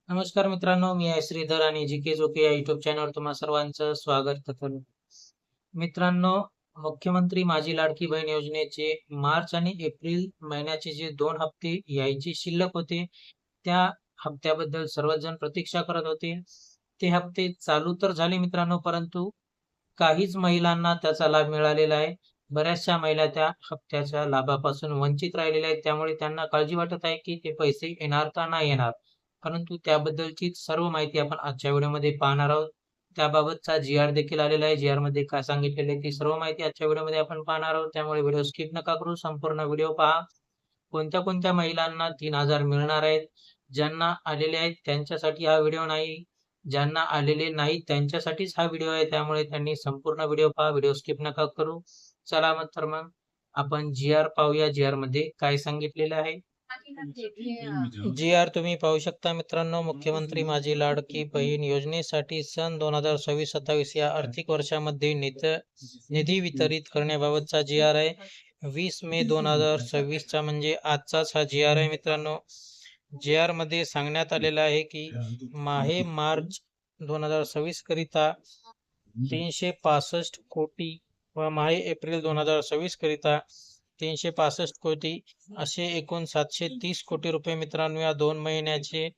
नमस्कार मित्रांनो, मी आहे श्रीधर आणि जी के जोके या युट्यूब चॅनलवर तुम्हा सर्वांचं स्वागत करतो. मित्रांनो, मुख्यमंत्री माझी लाडकी बहीण योजनेचे मार्च आणि एप्रिल महिन्याचे जे 2 हप्ते यायचे शिल्लक होते, त्या हप्त्याबद्दल सर्वच जण प्रतीक्षा करत होते. ते हप्ते चालू तर झाले मित्रांनो, परंतु काहीच महिलांना त्याचा लाभ मिळालेला आहे. बऱ्याचशा महिला त्या हप्त्याच्या लाभापासून वंचित राहिलेल्या आहेत. त्यामुळे त्यांना काळजी वाटत आहे, की ते पैसे येणार का नाही येणार. परंतु त्याबद्दलची सर्व माहिती आपण आजच्या व्हिडिओमध्ये पाहणार आहोत. त्याबाबतचा जी-आर देखील आलेला आहे. जी-आरमध्ये काय सांगितलेलं आहे, ती सर्व माहिती आजच्या व्हिडिओमध्ये आपण पाहणार आहोत. त्यामुळे व्हिडिओ स्किप नका करू, संपूर्ण व्हिडिओ पहा. कोणत्या-कोणत्या महिलांना 3,000 मिळणार आहेत, ज्यांना आलेले आहेत त्यांच्यासाठी हा व्हिडिओ नाही, ज्यांना आलेले नाहीत त्यांच्यासाठीच हा व्हिडिओ आहे. त्यामुळे त्यांनी संपूर्ण व्हिडिओ पहा, व्हिडिओ स्किप नका करू. चला मग आपण जी-आर पाहूया. जी-आरमध्ये काय सांगितलेलं आहे. जी-आर तुम्ही पाहू शकता मित्रांनो. मुख्यमंत्री माझी लाडकी बहीण योजनेसाठी सन 2026-27 या आर्थिक वर्षामध्ये निधी वितरित करण्याबाबतचा जी-आर आहे. 20 मे 2026 चा म्हणजे आजचाच हा जी-आर आहे मित्रांनो. जी-आर मध्ये सांगण्यात आलेलं आहे की माहे मार्च 2026 करिता 365 कोटी व माहे एप्रिल 2026 करिता 365 कोटी असे एकूण 730 कोटी रुपये मित्रांनो या 2 महिन्याचे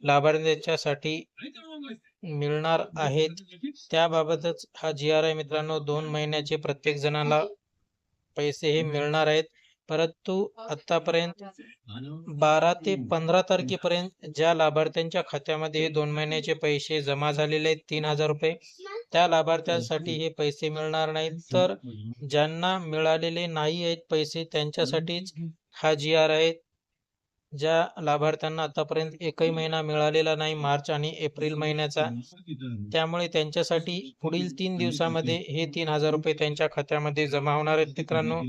लाभार्थ्यांच्यासाठी मिळणार आहेत. त्याबाबतच हा जी-आर आहे मित्रांनो. 2 महिन्याचे प्रत्येक जणाला पैसे हे मिळणार आहेत. परंतु आतापर्यंत 12 ते 15 तारखेपर्यंत ज्या लाभार्थ्यांच्या खात्यामध्ये हे 2 महिन्याचे पैसे जमा झालेले आहेत 3,000 रुपये, त्या लाभार्थ्यांसाठी हे पैसे मिळणार नाहीत. तर ज्यांना मिळालेले नाही आहेत पैसे त्यांच्यासाठीच हा जी-आर आहे. ज्या लाभार्थ्यांना आतापर्यंत एकही महिना मिळालेला नाही मार्च आणि एप्रिल महिन्याचा, त्यामुळे त्यांच्यासाठी पुढील 3 दिवसामध्ये हे 3,000 रुपये त्यांच्या खात्यामध्ये जमा होणार आहेत मित्रांनो.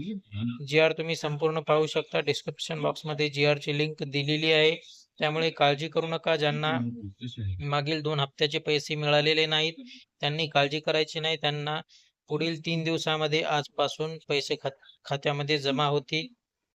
जी-आर तुम्ही संपूर्ण पाहू शकता. डिस्क्रिप्शन बॉक्समध्ये जी-आरची लिंक दिलेली आहे. त्यामुळे काळजी करू नका. ज्यांना मागील 2 हप्त्याचे पैसे मिळालेले नाहीत त्यांनी काळजी करायची नाही. त्यांना पुढील 3 दिवसामध्ये आजपासून पैसे खात्यामध्ये जमा होतील.